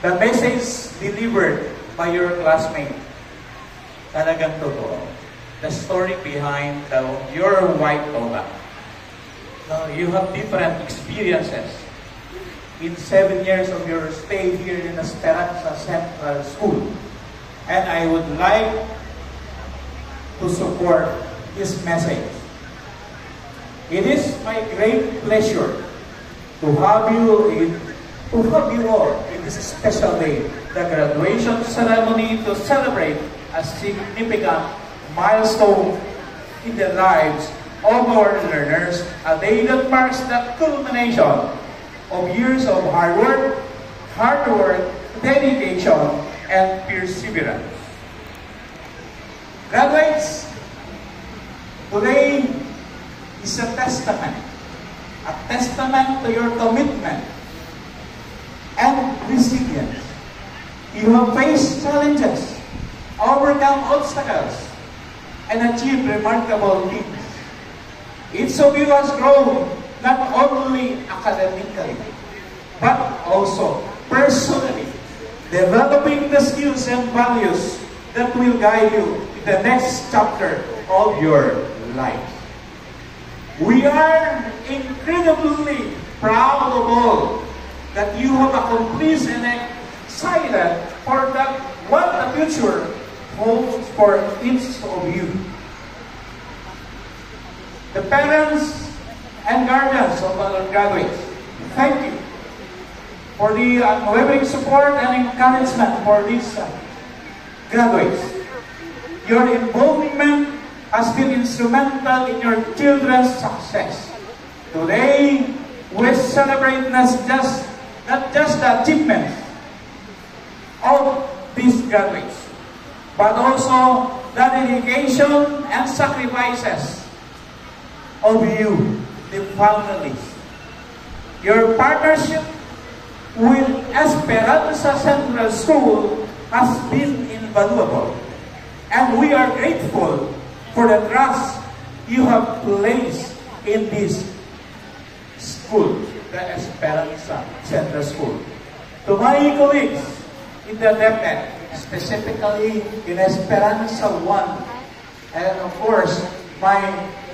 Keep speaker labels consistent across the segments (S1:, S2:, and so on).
S1: The message delivered by your classmate, talagang totoo. The story behind your white toga. Now, you have different experiences in 7 years of your stay here in Esperanza Central School. And I would like to support his message. It is my great pleasure to have you all in this special day, the graduation ceremony, to celebrate a significant milestone in the lives of our learners, a day that marks the culmination of years of hard work, dedication, and perseverance. Graduates, today is a testament to your commitment and resilience. You have faced challenges, overcome obstacles, and achieved remarkable things. Each of you has grown not only academically, but also personally, developing the skills and values that will guide you in the next chapter of your life. We are incredibly proud of all that you have accomplished and excited for what the future holds for each of you. The parents and guardians of our graduates, thank you for the unwavering support and encouragement for these graduates. Your involvement has been instrumental in your children's success. Today, we celebrate not just the achievements of these graduates, but also the dedication and sacrifices of you, the families. Your partnership with Esperanza Central School has been invaluable, and we are grateful for the trust you have placed in this school, the Esperanza Central School. To my colleagues in the DepEd, specifically in Esperanza 1, and of course, my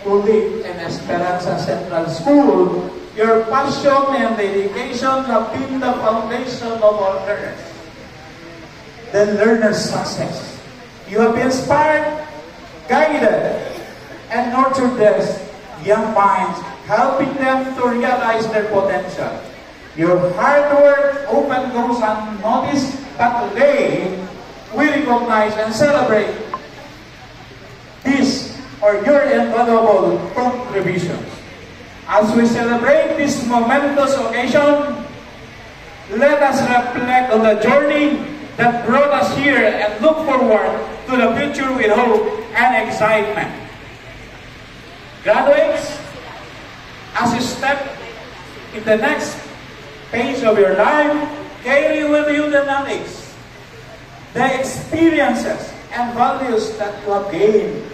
S1: colleague in Esperanza Central School, your passion and dedication have been the foundation of our learners. The learner's success. You have inspired, guided, and nurtured these young minds, helping them to realize their potential. Your hard work often goes unnoticed, but today, we recognize and celebrate your invaluable contributions. As we celebrate this momentous occasion, let us reflect on the journey that brought us here and look forward to the future with hope and excitement. Graduates, as you step in the next phase of your life, carry with you the knowledge, the experiences, and values that you have gained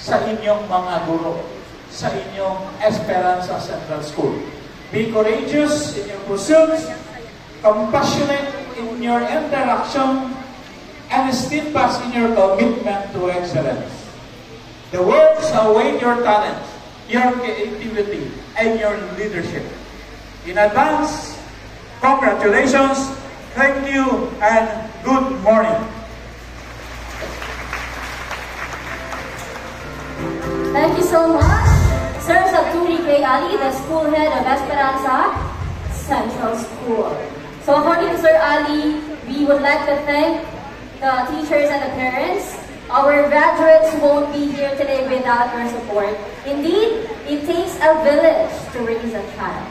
S1: sa inyong mga guro, sa inyong Esperanza Central School. Be courageous in your pursuits, compassionate in your interaction, and steadfast in your commitment to excellence. The world await your talents, your creativity, and your leadership. In advance, congratulations, thank you, and good morning.
S2: Thank you so much, Sir Saturi K. Ali, the school head of Esperanza Central School. So according to Sir Ali, we would like to thank the teachers and the parents. Our graduates won't be here today without your support. Indeed, it takes a village to raise a child.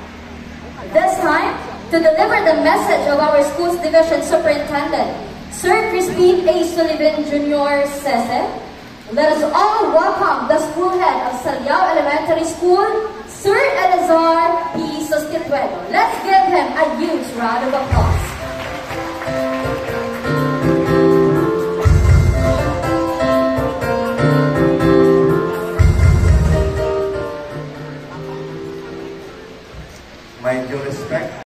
S2: This time, to deliver the message of our school's division superintendent, Sir Crispin A. Sullivan Jr. Sese, let us all welcome the school head of Saliao Elementary School, Sir Elazar P. Sustituedo. Let's give him a huge round of applause.
S3: My due respect